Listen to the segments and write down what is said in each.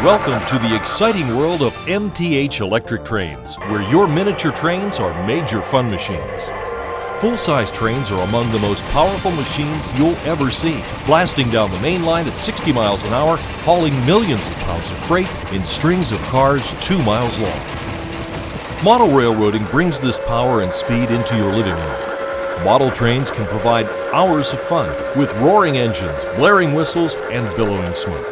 Welcome to the exciting world of MTH electric trains, where your miniature trains are major fun machines. Full-size trains are among the most powerful machines you'll ever see, blasting down the main line at 60 miles an hour, hauling millions of pounds of freight in strings of cars 2 miles long. Model railroading brings this power and speed into your living room. Model trains can provide hours of fun with roaring engines, blaring whistles, and billowing smoke.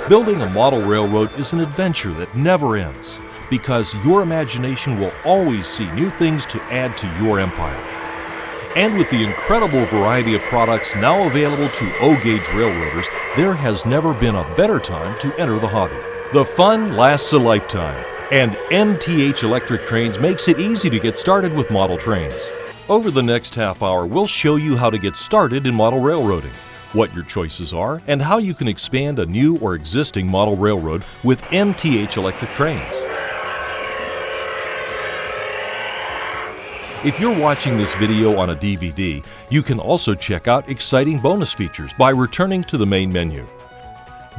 Building a model railroad is an adventure that never ends, because your imagination will always see new things to add to your empire. And with the incredible variety of products now available to O-gauge railroaders, there has never been a better time to enter the hobby. The fun lasts a lifetime, and MTH Electric Trains makes it easy to get started with model trains. Over the next half hour, we'll show you how to get started in model railroading, what your choices are, and how you can expand a new or existing model railroad with MTH electric trains. If you're watching this video on a DVD, you can also check out exciting bonus features by returning to the main menu.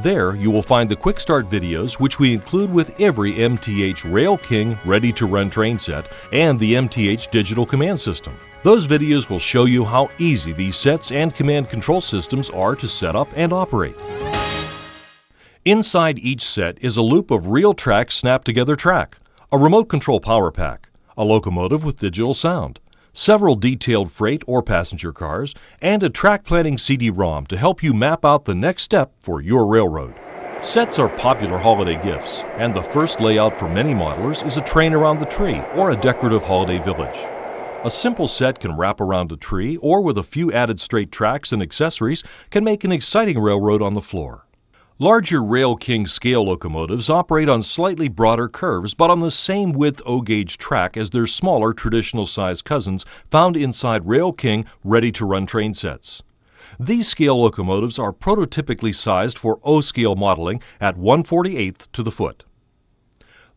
There, you will find the Quick Start videos, which we include with every MTH Rail King ready-to-run train set and the MTH digital command system. Those videos will show you how easy these sets and command control systems are to set up and operate. Inside each set is a loop of real-track snap-together track, a remote control power pack, a locomotive with digital sound, several detailed freight or passenger cars, and a track planning CD-ROM to help you map out the next step for your railroad. Sets are popular holiday gifts, and the first layout for many modelers is a train around the tree or a decorative holiday village. A simple set can wrap around a tree, or with a few added straight tracks and accessories can make an exciting railroad on the floor. Larger Rail King scale locomotives operate on slightly broader curves but on the same width O-gauge track as their smaller traditional size cousins found inside Rail King ready-to-run train sets. These scale locomotives are prototypically sized for O-scale modeling at 1/48th to the foot.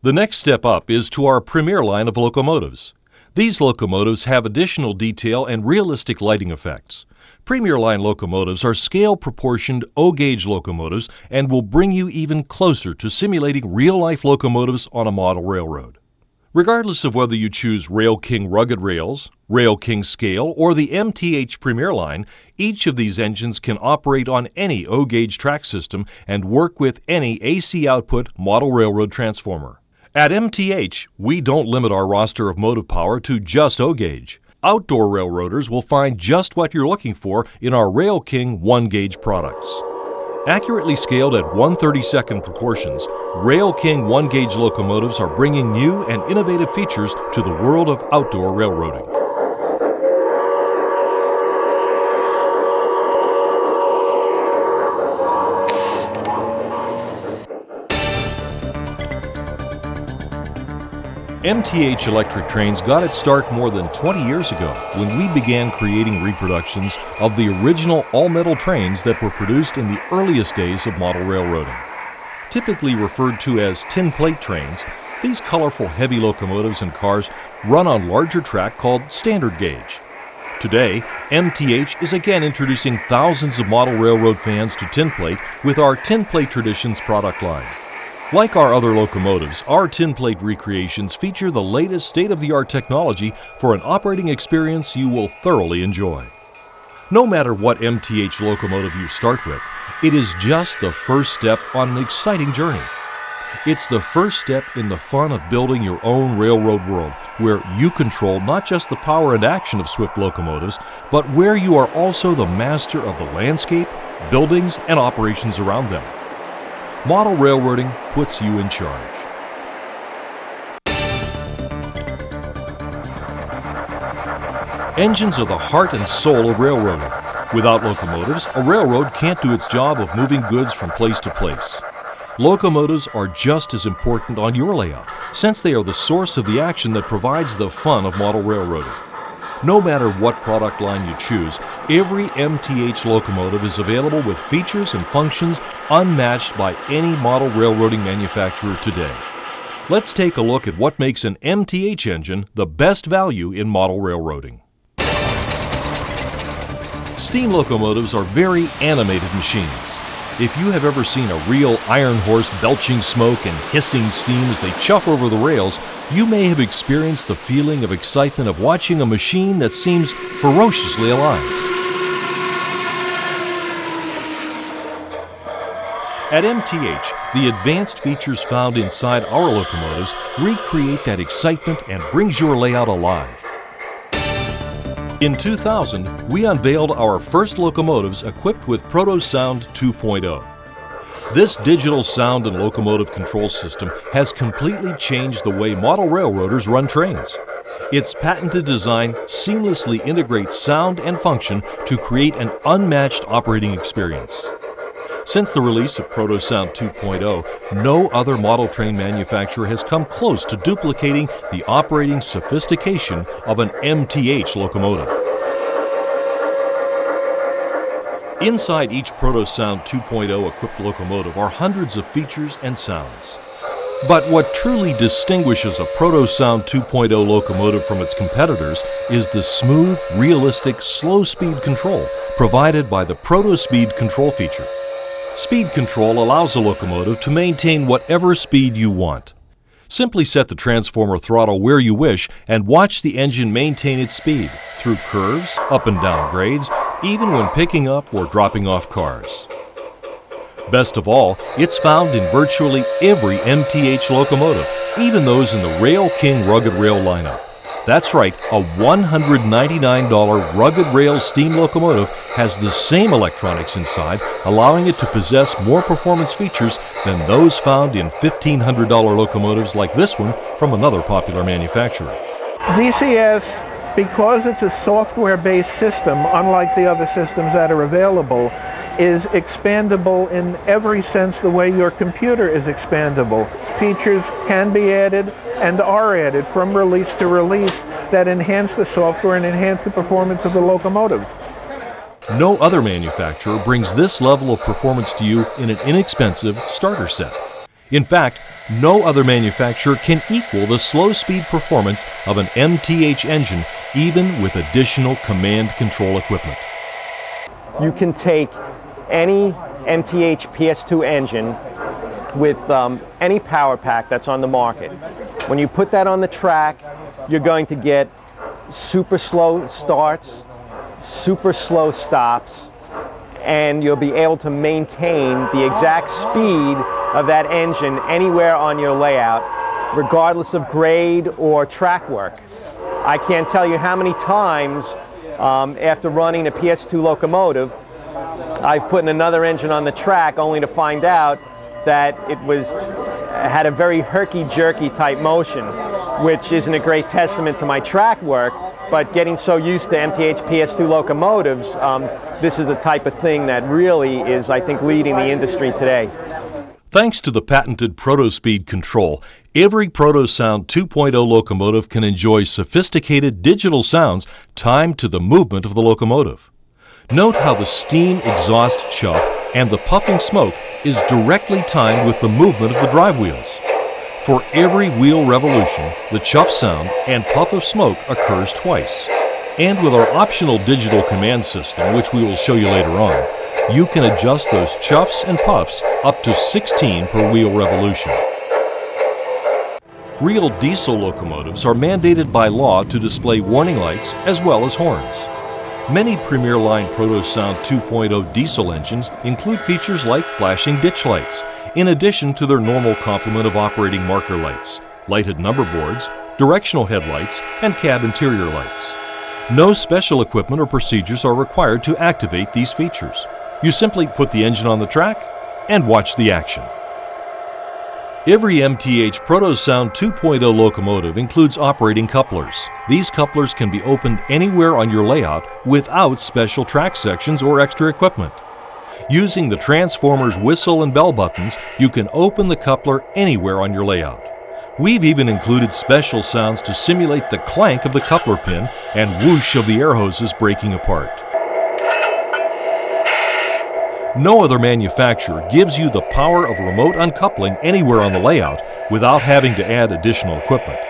The next step up is to our premier line of locomotives. These locomotives have additional detail and realistic lighting effects. Premier line locomotives are scale-proportioned O-gauge locomotives and will bring you even closer to simulating real-life locomotives on a model railroad. Regardless of whether you choose Rail King rugged rails, Rail King scale, or the MTH Premier line, each of these engines can operate on any O-gauge track system and work with any AC output model railroad transformer. At MTH, we don't limit our roster of motive power to just O-gauge. Outdoor railroaders will find just what you're looking for in our Rail King 1-gauge products. Accurately scaled at 1/32nd proportions, Rail King 1-gauge locomotives are bringing new and innovative features to the world of outdoor railroading. MTH electric trains got its start more than 20 years ago when we began creating reproductions of the original all-metal trains that were produced in the earliest days of model railroading. Typically referred to as tin plate trains, these colorful heavy locomotives and cars run on larger track called standard gauge. Today, MTH is again introducing thousands of model railroad fans to tin plate with our Tin Plate Traditions product line. Like our other locomotives, our tin plate recreations feature the latest state-of-the-art technology for an operating experience you will thoroughly enjoy. No matter what MTH locomotive you start with, it is just the first step on an exciting journey. It's the first step in the fun of building your own railroad world, where you control not just the power and action of swift locomotives, but where you are also the master of the landscape, buildings, and operations around them. Model railroading puts you in charge. Engines are the heart and soul of railroading. Without locomotives, a railroad can't do its job of moving goods from place to place. Locomotives are just as important on your layout, since they are the source of the action that provides the fun of model railroading. No matter what product line you choose, every MTH locomotive is available with features and functions unmatched by any model railroading manufacturer today. Let's take a look at what makes an MTH engine the best value in model railroading. Steam locomotives are very animated machines. If you have ever seen a real iron horse belching smoke and hissing steam as they chuff over the rails, you may have experienced the feeling of excitement of watching a machine that seems ferociously alive. At MTH, the advanced features found inside our locomotives recreate that excitement and brings your layout alive. In 2000, we unveiled our first locomotives equipped with ProtoSound 2.0. This digital sound and locomotive control system has completely changed the way model railroaders run trains. Its patented design seamlessly integrates sound and function to create an unmatched operating experience. Since the release of ProtoSound 2.0, no other model train manufacturer has come close to duplicating the operating sophistication of an MTH locomotive. Inside each ProtoSound 2.0 equipped locomotive are hundreds of features and sounds. But what truly distinguishes a ProtoSound 2.0 locomotive from its competitors is the smooth, realistic, slow-speed control provided by the ProtoSpeed control feature. Speed control allows a locomotive to maintain whatever speed you want. Simply set the transformer throttle where you wish and watch the engine maintain its speed through curves, up and down grades, even when picking up or dropping off cars. Best of all, it's found in virtually every MTH locomotive, even those in the Rail King Rugged Rail lineup. That's right, a $199 Rugged Rail steam locomotive has the same electronics inside, allowing it to possess more performance features than those found in $1,500 locomotives like this one from another popular manufacturer. DCS, because it's a software-based system, unlike the other systems that are available, is expandable in every sense the way your computer is expandable. Features can be added and are added from release to release that enhance the software and enhance the performance of the locomotives. No other manufacturer brings this level of performance to you in an inexpensive starter set. In fact, no other manufacturer can equal the slow-speed performance of an MTH engine, even with additional command control equipment. You can take any MTH PS2 engine with any power pack that's on the market. When you put that on the track, you're going to get super slow starts, super slow stops, and you'll be able to maintain the exact speed of that engine anywhere on your layout, regardless of grade or track work. I can't tell you how many times after running a PS2 locomotive, I've put in another engine on the track only to find out that it had a very herky-jerky type motion, which isn't a great testament to my track work, but getting so used to MTH PS2 locomotives, this is the type of thing that really is, I think, leading the industry today. Thanks to the patented ProtoSpeed control, every ProtoSound 2.0 locomotive can enjoy sophisticated digital sounds timed to the movement of the locomotive. Note how the steam, exhaust, chuff, and the puffing smoke is directly timed with the movement of the drive wheels. For every wheel revolution, the chuff sound and puff of smoke occurs twice. And with our optional digital command system, which we will show you later on, you can adjust those chuffs and puffs up to 16 per wheel revolution. Real diesel locomotives are mandated by law to display warning lights as well as horns. Many Premier Line ProtoSound 2.0 diesel engines include features like flashing ditch lights, in addition to their normal complement of operating marker lights, lighted number boards, directional headlights, and cab interior lights. No special equipment or procedures are required to activate these features. You simply put the engine on the track and watch the action. Every MTH ProtoSound 2.0 locomotive includes operating couplers. These couplers can be opened anywhere on your layout without special track sections or extra equipment. Using the transformer's whistle and bell buttons, you can open the coupler anywhere on your layout. We've even included special sounds to simulate the clank of the coupler pin and whoosh of the air hoses breaking apart. No other manufacturer gives you the power of remote uncoupling anywhere on the layout without having to add additional equipment.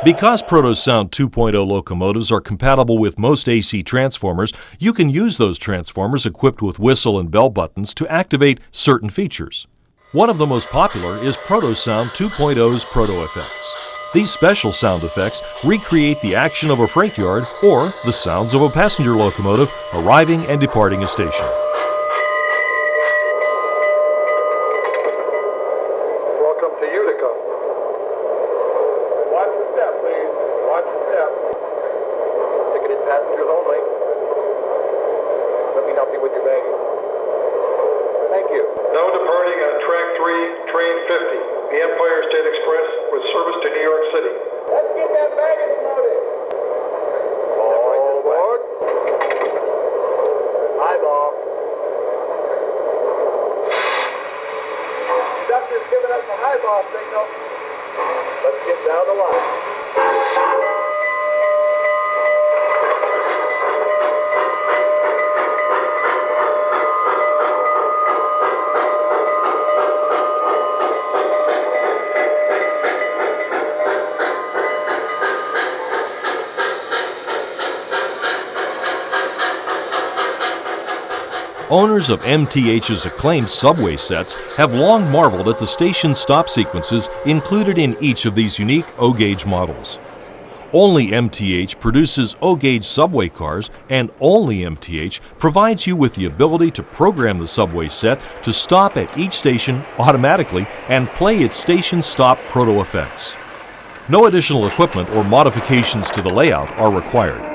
Because ProtoSound 2.0 locomotives are compatible with most AC transformers, you can use those transformers equipped with whistle and bell buttons to activate certain features. One of the most popular is ProtoSound 2.0's Proto Effects. These special sound effects recreate the action of a freight yard or the sounds of a passenger locomotive arriving and departing a station. Welcome to Utica. Watch the step, please. Watch the step. Ticketed passengers only. Let me help you with your baggage. Thank you. No departing on track 3, train 50, the Empire State Express with service to New York City. Let's get that baggage loaded. All aboard. Eyeball. Conductor's giving us the highball signal. Let's get down the line. Owners of MTH's acclaimed subway sets have long marveled at the station stop sequences included in each of these unique O-gauge models. Only MTH produces O-gauge subway cars, and only MTH provides you with the ability to program the subway set to stop at each station automatically and play its station stop proto effects. No additional equipment or modifications to the layout are required.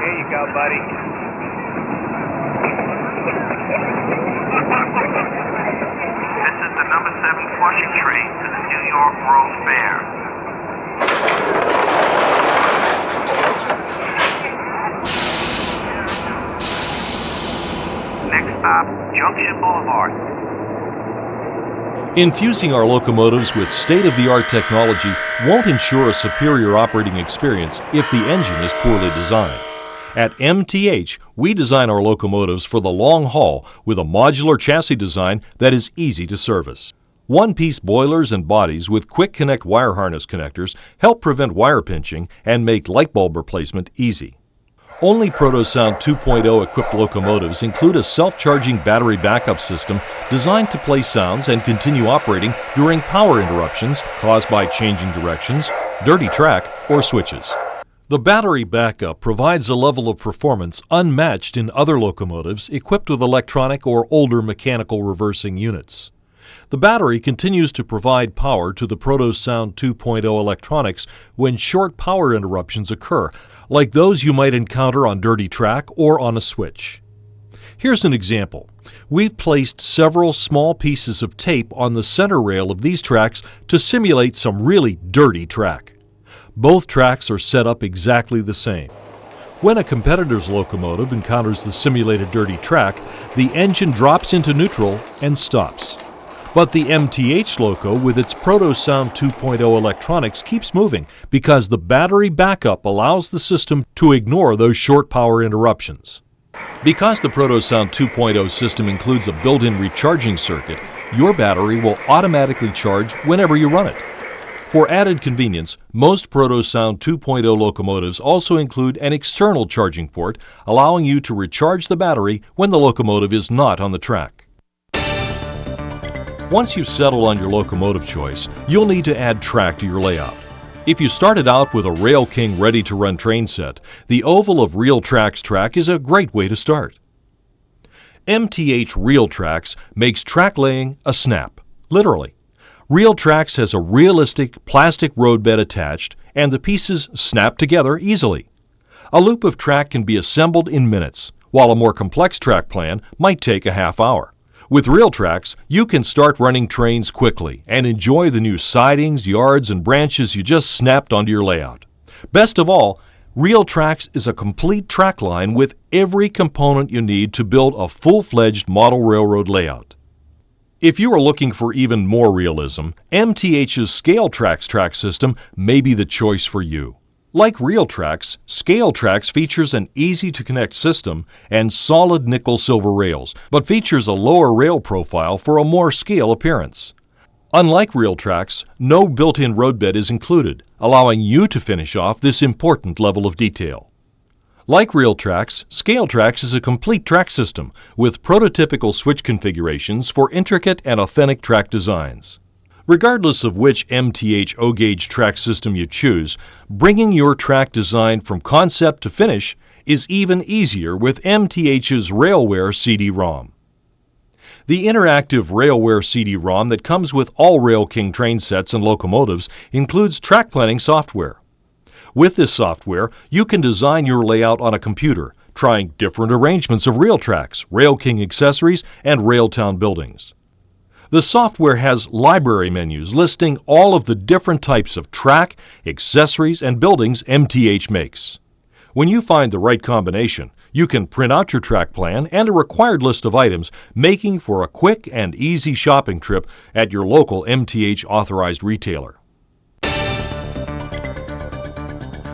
Here you go, buddy. This is the number 7 Flushing train to the New York World's Fair. Next stop, Junction Boulevard. Infusing our locomotives with state-of-the-art technology won't ensure a superior operating experience if the engine is poorly designed. At MTH, we design our locomotives for the long haul with a modular chassis design that is easy to service. One-piece boilers and bodies with quick connect wire harness connectors help prevent wire pinching and make light bulb replacement easy. Only ProtoSound 2.0 equipped locomotives include a self-charging battery backup system designed to play sounds and continue operating during power interruptions caused by changing directions, dirty track, or switches. The battery backup provides a level of performance unmatched in other locomotives equipped with electronic or older mechanical reversing units. The battery continues to provide power to the ProtoSound 2.0 electronics when short power interruptions occur, like those you might encounter on dirty track or on a switch. Here's an example. We've placed several small pieces of tape on the center rail of these tracks to simulate some really dirty track. Both tracks are set up exactly the same. When a competitor's locomotive encounters the simulated dirty track, the engine drops into neutral and stops. But the MTH loco with its ProtoSound 2.0 electronics keeps moving because the battery backup allows the system to ignore those short power interruptions. Because the ProtoSound 2.0 system includes a built-in recharging circuit, your battery will automatically charge whenever you run it. For added convenience, most ProtoSound 2.0 locomotives also include an external charging port, allowing you to recharge the battery when the locomotive is not on the track. Once you've settled on your locomotive choice, you'll need to add track to your layout. If you started out with a Rail King ready-to-run train set, the oval of Real Tracks track is a great way to start. MTH Real Tracks makes track laying a snap, literally. Real Tracks has a realistic plastic roadbed attached, and the pieces snap together easily. A loop of track can be assembled in minutes, while a more complex track plan might take a half hour. With Real Tracks, you can start running trains quickly and enjoy the new sidings, yards, and branches you just snapped onto your layout. Best of all, Real Tracks is a complete track line with every component you need to build a full-fledged model railroad layout. If you are looking for even more realism, MTH's Scale Tracks track system may be the choice for you. Like RealTrax, ScaleTrax features an easy-to-connect system and solid nickel-silver rails, but features a lower rail profile for a more scale appearance. Unlike RealTrax, no built-in roadbed is included, allowing you to finish off this important level of detail. Like RealTrax, ScaleTrax is a complete track system with prototypical switch configurations for intricate and authentic track designs. Regardless of which MTH O-gauge track system you choose, bringing your track design from concept to finish is even easier with MTH's Railware CD-ROM. The interactive Railware CD-ROM that comes with all Rail King train sets and locomotives includes track planning software. With this software, you can design your layout on a computer, trying different arrangements of rail tracks, Rail King accessories, and Railtown buildings. The software has library menus listing all of the different types of track, accessories, and buildings MTH makes. When you find the right combination, you can print out your track plan and a required list of items, making for a quick and easy shopping trip at your local MTH authorized retailer.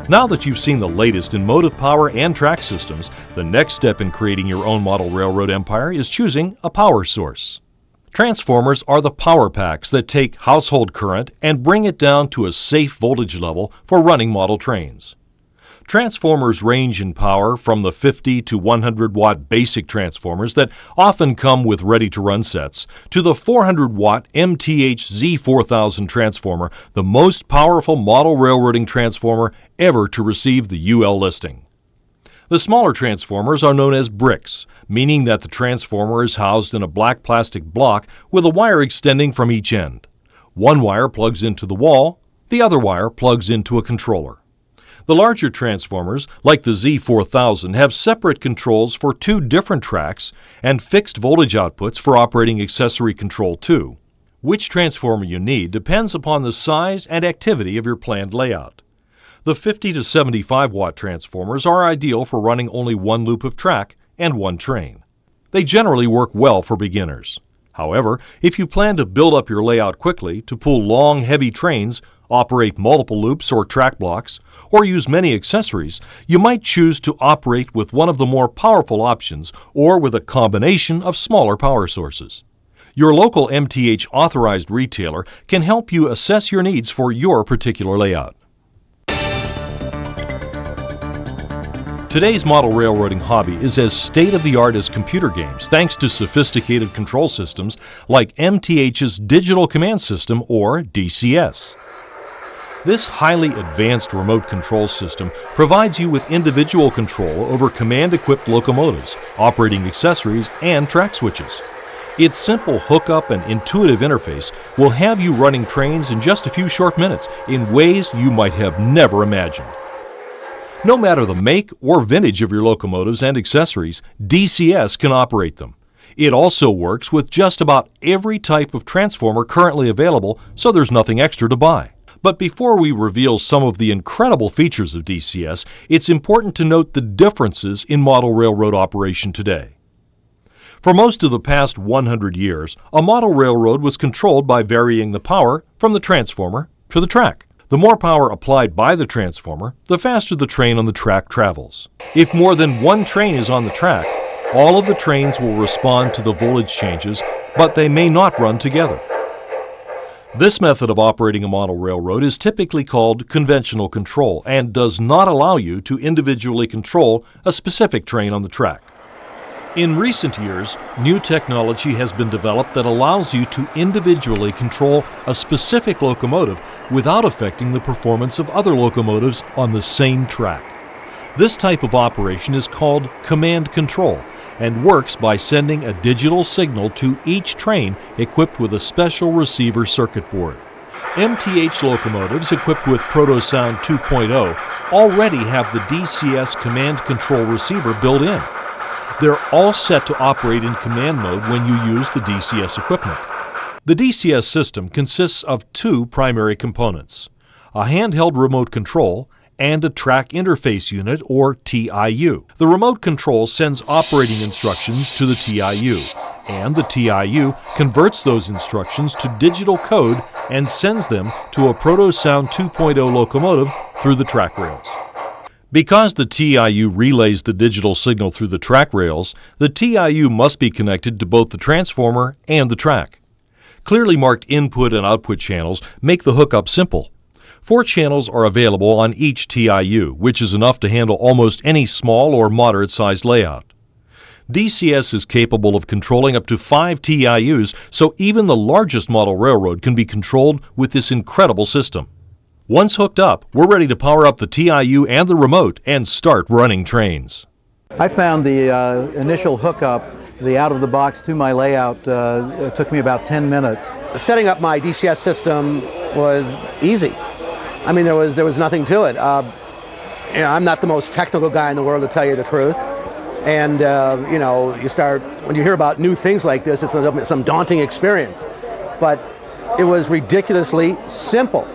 Now that you've seen the latest in motive power and track systems, the next step in creating your own model railroad empire is choosing a power source. Transformers are the power packs that take household current and bring it down to a safe voltage level for running model trains. Transformers range in power from the 50 to 100 watt basic transformers that often come with ready-to-run sets to the 400 watt MTH Z4000 transformer, the most powerful model railroading transformer ever to receive the UL listing. The smaller transformers are known as bricks, meaning that the transformer is housed in a black plastic block with a wire extending from each end. One wire plugs into the wall, the other wire plugs into a controller. The larger transformers, like the Z4000, have separate controls for two different tracks and fixed voltage outputs for operating accessory control too. Which transformer you need depends upon the size and activity of your planned layout. The 50 to 75 watt transformers are ideal for running only one loop of track and one train. They generally work well for beginners. However, if you plan to build up your layout quickly to pull long, heavy trains, operate multiple loops or track blocks, or use many accessories, you might choose to operate with one of the more powerful options or with a combination of smaller power sources. Your local MTH authorized retailer can help you assess your needs for your particular layout. Today's model railroading hobby is as state-of-the-art as computer games thanks to sophisticated control systems like MTH's Digital Command System or DCS. This highly advanced remote control system provides you with individual control over command-equipped locomotives, operating accessories, and track switches. Its simple hookup and intuitive interface will have you running trains in just a few short minutes in ways you might have never imagined. No matter the make or vintage of your locomotives and accessories, DCS can operate them. It also works with just about every type of transformer currently available, so there's nothing extra to buy. But before we reveal some of the incredible features of DCS, it's important to note the differences in model railroad operation today. For most of the past 100 years, a model railroad was controlled by varying the power from the transformer to the track. The more power applied by the transformer, the faster the train on the track travels. If more than one train is on the track, all of the trains will respond to the voltage changes, but they may not run together. This method of operating a model railroad is typically called conventional control and does not allow you to individually control a specific train on the track. In recent years, new technology has been developed that allows you to individually control a specific locomotive without affecting the performance of other locomotives on the same track. This type of operation is called command control and works by sending a digital signal to each train equipped with a special receiver circuit board. MTH locomotives equipped with ProtoSound 2.0 already have the DCS command control receiver built in. They're all set to operate in command mode when you use the DCS equipment. The DCS system consists of two primary components, a handheld remote control and a track interface unit or TIU. The remote control sends operating instructions to the TIU, and the TIU converts those instructions to digital code and sends them to a ProtoSound 2.0 locomotive through the track rails. Because the TIU relays the digital signal through the track rails, the TIU must be connected to both the transformer and the track. Clearly marked input and output channels make the hookup simple. 4 channels are available on each TIU, which is enough to handle almost any small or moderate-sized layout. DCS is capable of controlling up to 5 TIUs, so even the largest model railroad can be controlled with this incredible system. Once hooked up, we're ready to power up the TIU and the remote and start running trains. I found the initial hookup, the out-of-the-box to my layout, it took me about 10 minutes. Setting up my DCS system was easy. I mean, there was nothing to it. I'm not the most technical guy in the world, to tell you the truth. And when you hear about new things like this, it's some daunting experience. But it was ridiculously simple.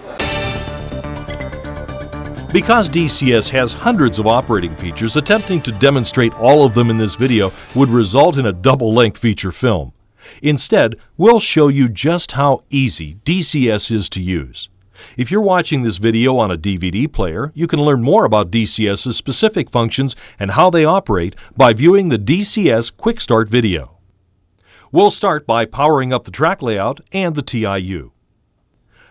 Because DCS has hundreds of operating features, attempting to demonstrate all of them in this video would result in a double-length feature film. Instead, we'll show you just how easy DCS is to use. If you're watching this video on a DVD player, you can learn more about DCS's specific functions and how they operate by viewing the DCS Quick Start video. We'll start by powering up the track layout and the TIU.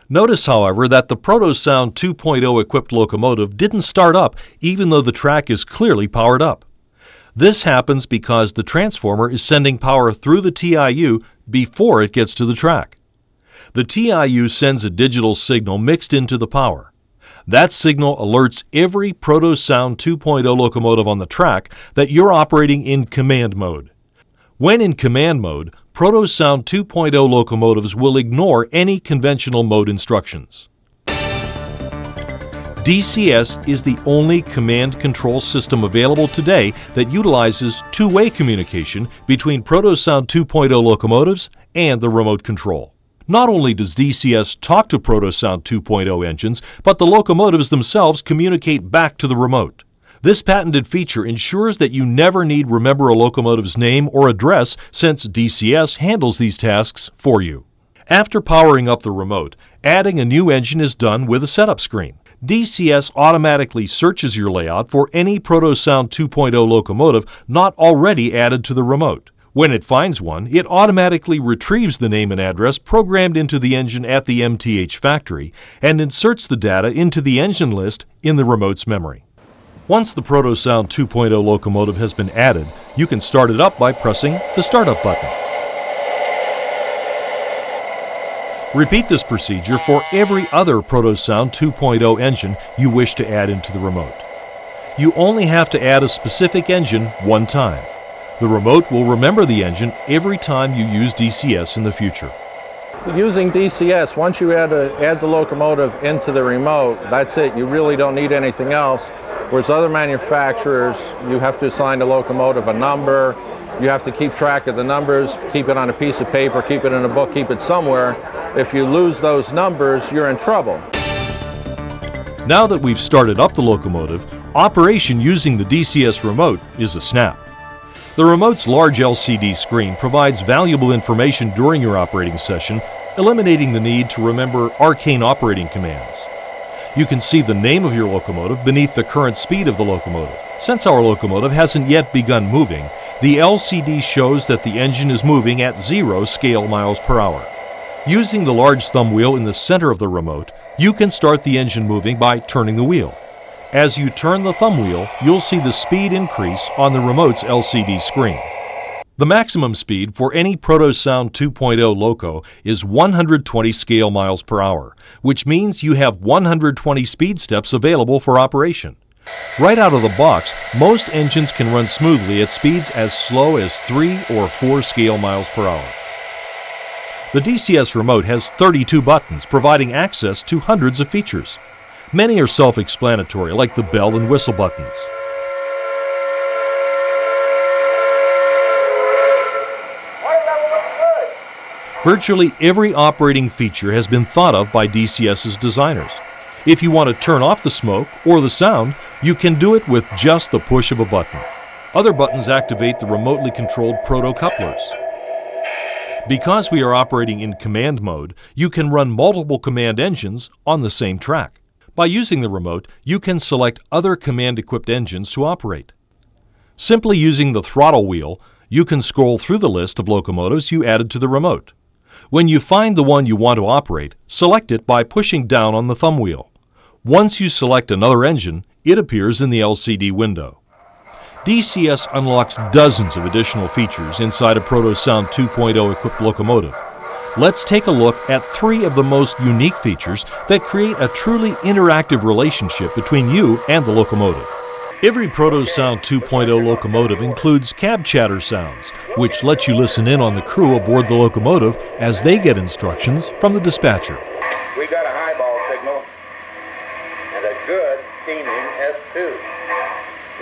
Notice, however, that the ProtoSound 2.0 equipped locomotive didn't start up even though the track is clearly powered up. This happens because the transformer is sending power through the TIU before it gets to the track. The TIU sends a digital signal mixed into the power. That signal alerts every ProtoSound 2.0 locomotive on the track that you're operating in command mode. When in command mode, ProtoSound 2.0 locomotives will ignore any conventional mode instructions. DCS is the only command control system available today that utilizes two-way communication between ProtoSound 2.0 locomotives and the remote control. Not only does DCS talk to ProtoSound 2.0 engines, but the locomotives themselves communicate back to the remote. This patented feature ensures that you never need remember a locomotive's name or address, since DCS handles these tasks for you. After powering up the remote, adding a new engine is done with a setup screen. DCS automatically searches your layout for any ProtoSound 2.0 locomotive not already added to the remote. When it finds one, it automatically retrieves the name and address programmed into the engine at the MTH factory and inserts the data into the engine list in the remote's memory. Once the ProtoSound 2.0 locomotive has been added, you can start it up by pressing the Startup button. Repeat this procedure for every other ProtoSound 2.0 engine you wish to add into the remote. You only have to add a specific engine one time. The remote will remember the engine every time you use DCS in the future. Using DCS, once you add the locomotive into the remote, that's it. You really don't need anything else. Whereas other manufacturers, you have to assign the locomotive a number. You have to keep track of the numbers, keep it on a piece of paper, keep it in a book, keep it somewhere. If you lose those numbers, you're in trouble. Now that we've started up the locomotive, operation using the DCS remote is a snap. The remote's large LCD screen provides valuable information during your operating session, eliminating the need to remember arcane operating commands. You can see the name of your locomotive beneath the current speed of the locomotive. Since our locomotive hasn't yet begun moving, the LCD shows that the engine is moving at 0 scale miles per hour. Using the large thumb wheel in the center of the remote, you can start the engine moving by turning the wheel. As you turn the thumb wheel, you'll see the speed increase on the remote's LCD screen. The maximum speed for any ProtoSound 2.0 loco is 120 scale miles per hour, which means you have 120 speed steps available for operation. Right out of the box, most engines can run smoothly at speeds as slow as 3 or 4 scale miles per hour. The DCS remote has 32 buttons, providing access to hundreds of features. Many are self-explanatory, like the bell and whistle buttons. Virtually every operating feature has been thought of by DCS's designers. If you want to turn off the smoke or the sound, you can do it with just the push of a button. Other buttons activate the remotely controlled proto-couplers. Because we are operating in command mode, you can run multiple command engines on the same track. By using the remote, you can select other command-equipped engines to operate. Simply using the throttle wheel, you can scroll through the list of locomotives you added to the remote. When you find the one you want to operate, select it by pushing down on the thumb wheel. Once you select another engine, it appears in the LCD window. DCS unlocks dozens of additional features inside a ProtoSound 2.0 equipped locomotive. Let's take a look at 3 of the most unique features that create a truly interactive relationship between you and the locomotive. Every ProtoSound 2.0 locomotive includes cab chatter sounds, which lets you listen in on the crew aboard the locomotive as they get instructions from the dispatcher. We got a highball signal and a good steaming S2.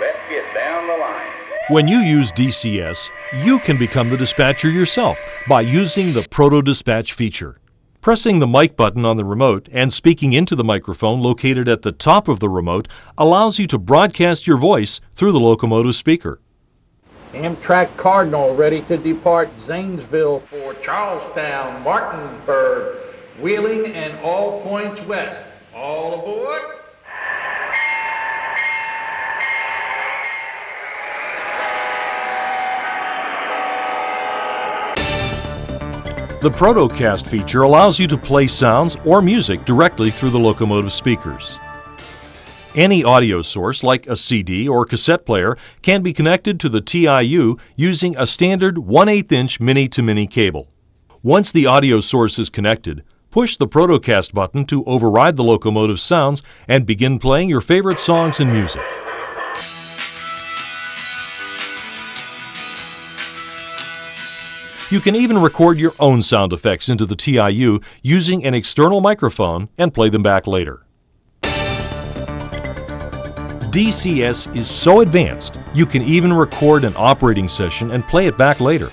Let's get down the line. When you use DCS, you can become the dispatcher yourself by using the Proto Dispatch feature. Pressing the mic button on the remote and speaking into the microphone located at the top of the remote allows you to broadcast your voice through the locomotive speaker. Amtrak Cardinal ready to depart Zanesville for Charlestown, Martinsburg, Wheeling, and all points west. All aboard! The Protocast feature allows you to play sounds or music directly through the locomotive speakers. Any audio source, like a CD or cassette player, can be connected to the TIU using a standard 1/8-inch mini-to-mini cable. Once the audio source is connected, push the Protocast button to override the locomotive sounds and begin playing your favorite songs and music. You can even record your own sound effects into the TIU using an external microphone and play them back later. DCS is so advanced, you can even record an operating session and play it back later.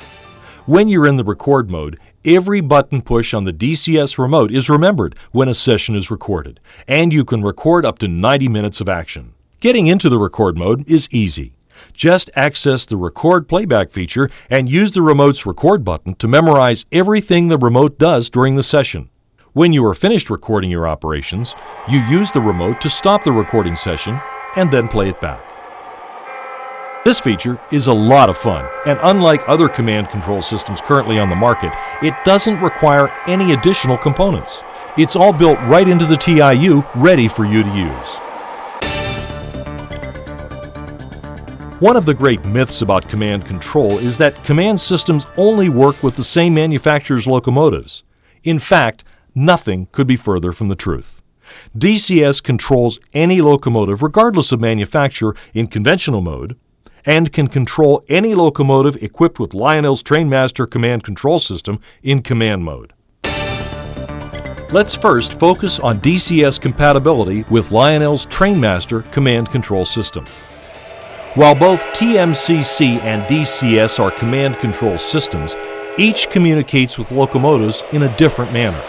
When you're in the record mode, every button push on the DCS remote is remembered when a session is recorded, and you can record up to 90 minutes of action. Getting into the record mode is easy. Just access the Record Playback feature and use the remote's record button to memorize everything the remote does during the session. When you are finished recording your operations, you use the remote to stop the recording session and then play it back. This feature is a lot of fun, and unlike other command control systems currently on the market, it doesn't require any additional components. It's all built right into the TIU, ready for you to use. One of the great myths about command control is that command systems only work with the same manufacturer's locomotives. In fact, nothing could be further from the truth. DCS controls any locomotive regardless of manufacturer in conventional mode, and can control any locomotive equipped with Lionel's Trainmaster command control system in command mode. Let's first focus on DCS compatibility with Lionel's Trainmaster command control system. While both TMCC and DCS are command control systems, each communicates with locomotives in a different manner.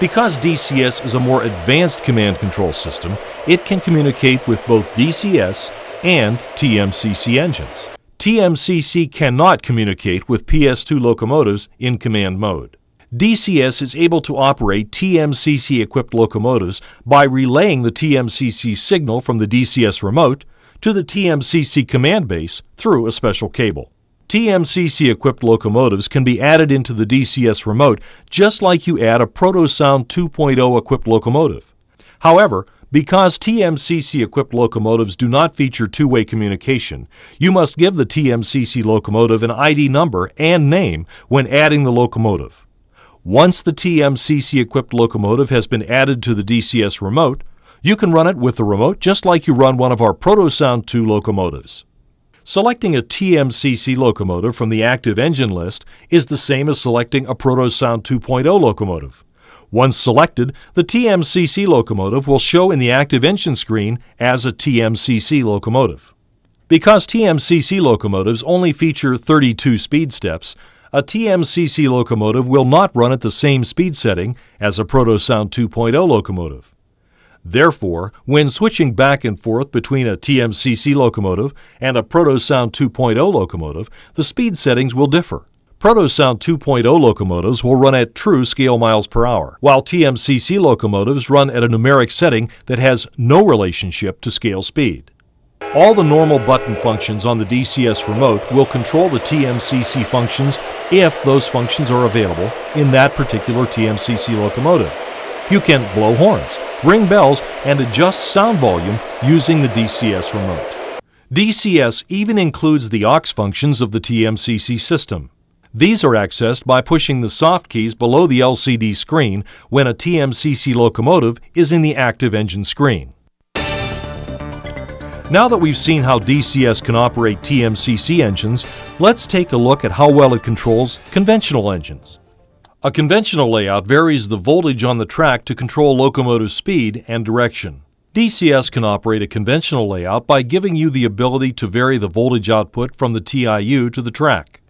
Because DCS is a more advanced command control system, it can communicate with both DCS and TMCC engines. TMCC cannot communicate with PS2 locomotives in command mode. DCS is able to operate TMCC-equipped locomotives by relaying the TMCC signal from the DCS remote to the TMCC command base through a special cable. TMCC-equipped locomotives can be added into the DCS remote just like you add a ProtoSound 2.0 equipped locomotive. However, because TMCC-equipped locomotives do not feature two-way communication, you must give the TMCC locomotive an ID number and name when adding the locomotive. Once the TMCC-equipped locomotive has been added to the DCS remote, you can run it with the remote just like you run one of our ProtoSound 2 locomotives. Selecting a TMCC locomotive from the active engine list is the same as selecting a ProtoSound 2.0 locomotive. Once selected, the TMCC locomotive will show in the active engine screen as a TMCC locomotive. Because TMCC locomotives only feature 32 speed steps, a TMCC locomotive will not run at the same speed setting as a ProtoSound 2.0 locomotive. Therefore, when switching back and forth between a TMCC locomotive and a ProtoSound 2.0 locomotive, the speed settings will differ. ProtoSound 2.0 locomotives will run at true scale miles per hour, while TMCC locomotives run at a numeric setting that has no relationship to scale speed. All the normal button functions on the DCS remote will control the TMCC functions if those functions are available in that particular TMCC locomotive. You can blow horns, ring bells, and adjust sound volume using the DCS remote. DCS even includes the aux functions of the TMCC system. These are accessed by pushing the soft keys below the LCD screen when a TMCC locomotive is in the active engine screen. Now that we've seen how DCS can operate TMCC engines, let's take a look at how well it controls conventional engines. A conventional layout varies the voltage on the track to control locomotive speed and direction. DCS can operate a conventional layout by giving you the ability to vary the voltage output from the TIU to the track.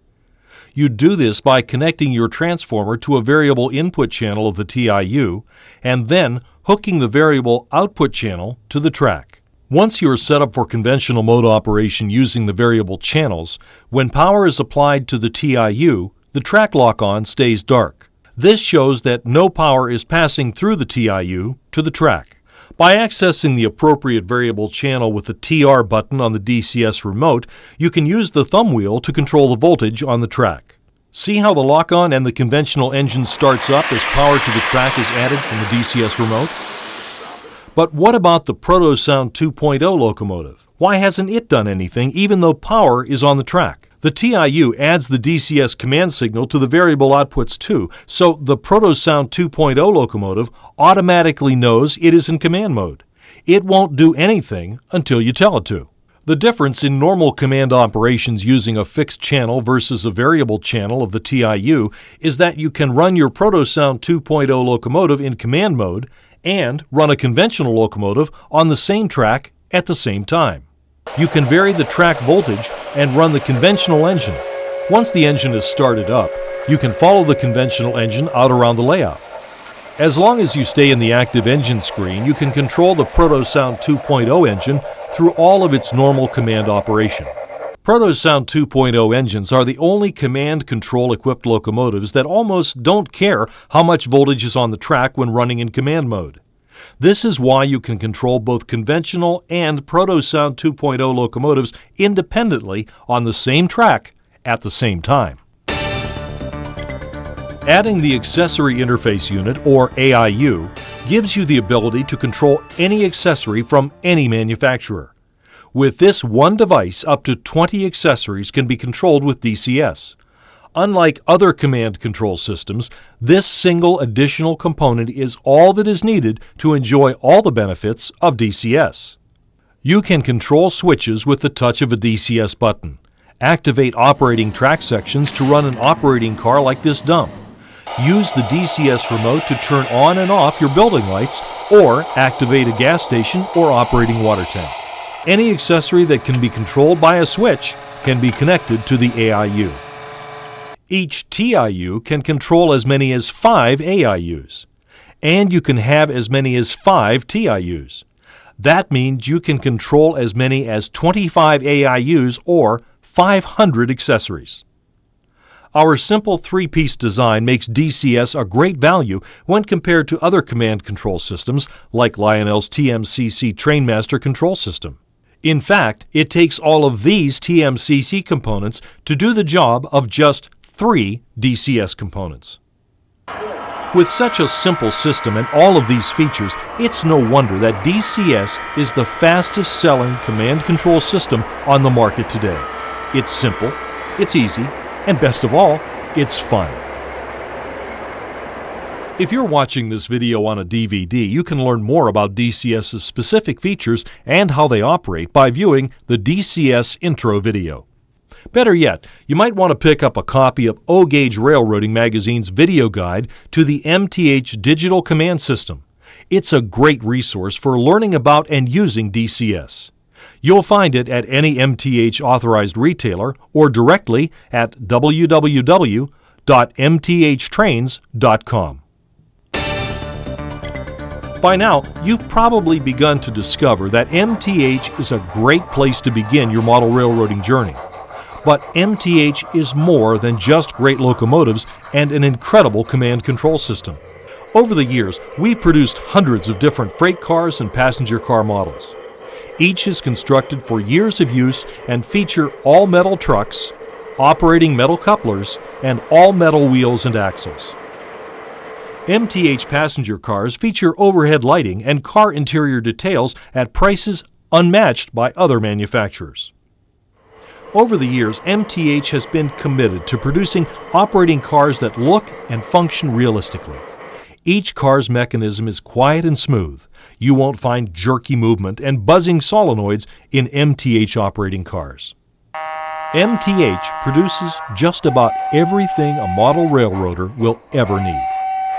You do this by connecting your transformer to a variable input channel of the TIU and then hooking the variable output channel to the track. Once you are set up for conventional mode operation using the variable channels, when power is applied to the TIU, the track lock-on stays dark. This shows that no power is passing through the TIU to the track. By accessing the appropriate variable channel with the TR button on the DCS remote, you can use the thumb wheel to control the voltage on the track. See how the lock-on and the conventional engine starts up as power to the track is added from the DCS remote? But what about the ProtoSound 2.0 locomotive? Why hasn't it done anything even though power is on the track? The TIU adds the DCS command signal to the variable outputs too, so the ProtoSound 2.0 locomotive automatically knows it is in command mode. It won't do anything until you tell it to. The difference in normal command operations using a fixed channel versus a variable channel of the TIU is that you can run your ProtoSound 2.0 locomotive in command mode and run a conventional locomotive on the same track at the same time. You can vary the track voltage and run the conventional engine. Once the engine is started up, you can follow the conventional engine out around the layout. As long as you stay in the active engine screen, you can control the ProtoSound 2.0 engine through all of its normal command operation. ProtoSound 2.0 engines are the only command control equipped locomotives that almost don't care how much voltage is on the track when running in command mode. This is why you can control both conventional and ProtoSound 2.0 locomotives independently on the same track at the same time. Adding the accessory interface unit, or AIU, gives you the ability to control any accessory from any manufacturer. With this one device, up to 20 accessories can be controlled with DCS. Unlike other command control systems, this single additional component is all that is needed to enjoy all the benefits of DCS. You can control switches with the touch of a DCS button, activate operating track sections to run an operating car like this dump, use the DCS remote to turn on and off your building lights, or activate a gas station or operating water tank. Any accessory that can be controlled by a switch can be connected to the AIU. Each TIU can control as many as 5 AIUs, and you can have as many as 5 TIUs. That means you can control as many as 25 AIUs or 500 accessories. Our simple 3-piece design makes DCS a great value when compared to other command control systems like Lionel's TMCC Trainmaster control system. In fact, it takes all of these TMCC components to do the job of just 3 DCS components. With such a simple system and all of these features, it's no wonder that DCS is the fastest selling command control system on the market today. It's simple, it's easy, and best of all, it's fun. If you're watching this video on a DVD, you can learn more about DCS's specific features and how they operate by viewing the DCS intro video. Better yet, you might want to pick up a copy of O-Gauge Railroading Magazine's video guide to the MTH digital command system. It's a great resource for learning about and using DCS. You'll find it at any MTH authorized retailer or directly at www.mthtrains.com. By now, you've probably begun to discover that MTH is a great place to begin your model railroading journey. But MTH is more than just great locomotives and an incredible command control system. Over the years, we've produced hundreds of different freight cars and passenger car models. Each is constructed for years of use and feature all-metal trucks, operating metal couplers, and all-metal wheels and axles. MTH passenger cars feature overhead lighting and car interior details at prices unmatched by other manufacturers. Over the years, MTH has been committed to producing operating cars that look and function realistically. Each car's mechanism is quiet and smooth. You won't find jerky movement and buzzing solenoids in MTH operating cars. MTH produces just about everything a model railroader will ever need.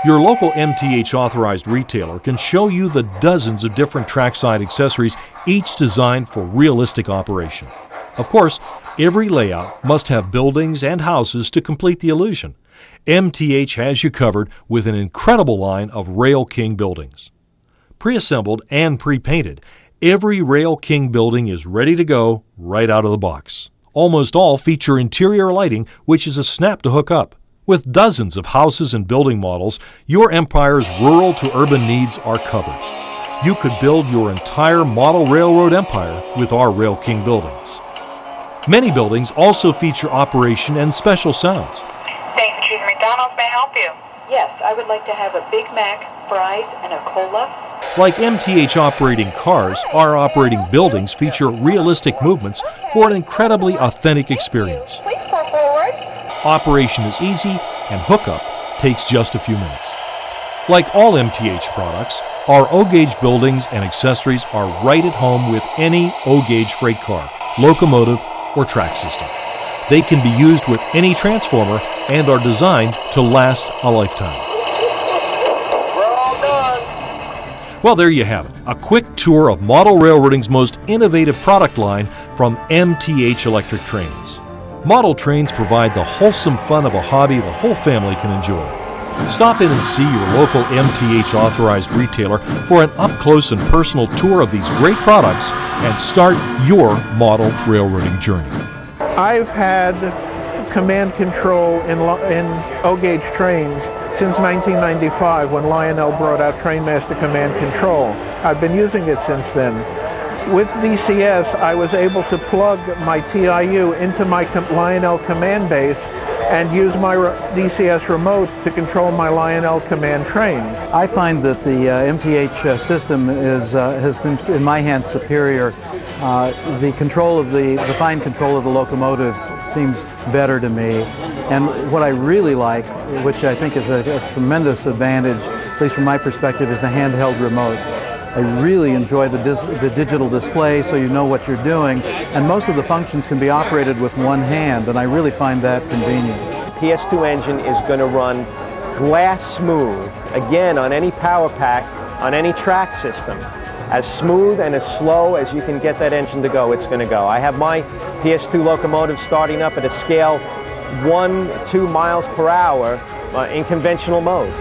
Your local MTH authorized retailer can show you the dozens of different trackside accessories, each designed for realistic operation. Of course, every layout must have buildings and houses to complete the illusion. MTH has you covered with an incredible line of Rail King buildings. Pre-assembled and pre-painted, every Rail King building is ready to go right out of the box. Almost all feature interior lighting, which is a snap to hook up. With dozens of houses and building models, your empire's rural to urban needs are covered. You could build your entire model railroad empire with our Rail King buildings. Many buildings also feature operation and special sounds. Thank you. McDonald's, may I help you? Yes, I would like to have a Big Mac, fries, and a cola. Like MTH operating cars, our operating buildings feature realistic movements for an incredibly authentic experience. Please pour forward. Operation is easy and hookup takes just a few minutes. Like all MTH products, our O-gauge buildings and accessories are right at home with any O-gauge freight car, locomotive, or track system. They can be used with any transformer and are designed to last a lifetime. We're all done. Well, there you have it. A quick tour of model railroading's most innovative product line from MTH Electric Trains. Model trains provide the wholesome fun of a hobby the whole family can enjoy. Stop in and see your local MTH authorized retailer for an up-close and personal tour of these great products and start your model railroading journey. I've had command control in O-gauge trains since 1995 when Lionel brought out Trainmaster Command Control. I've been using it since then. With DCS, I was able to plug my TIU into my Lionel command base and use my DCS remote to control my Lionel command train. I find that the MTH system has been, in my hands, superior. The control of the fine control of the locomotives seems better to me. And what I really like, which I think is a tremendous advantage, at least from my perspective, is the handheld remote. I really enjoy the digital display, so you know what you're doing, and most of the functions can be operated with one hand, and I really find that convenient. PS2 engine is going to run glass smooth, again, on any power pack, on any track system. As smooth and as slow as you can get that engine to go, it's going to go. I have my PS2 locomotive starting up at a scale 1-2 miles per hour in conventional mode.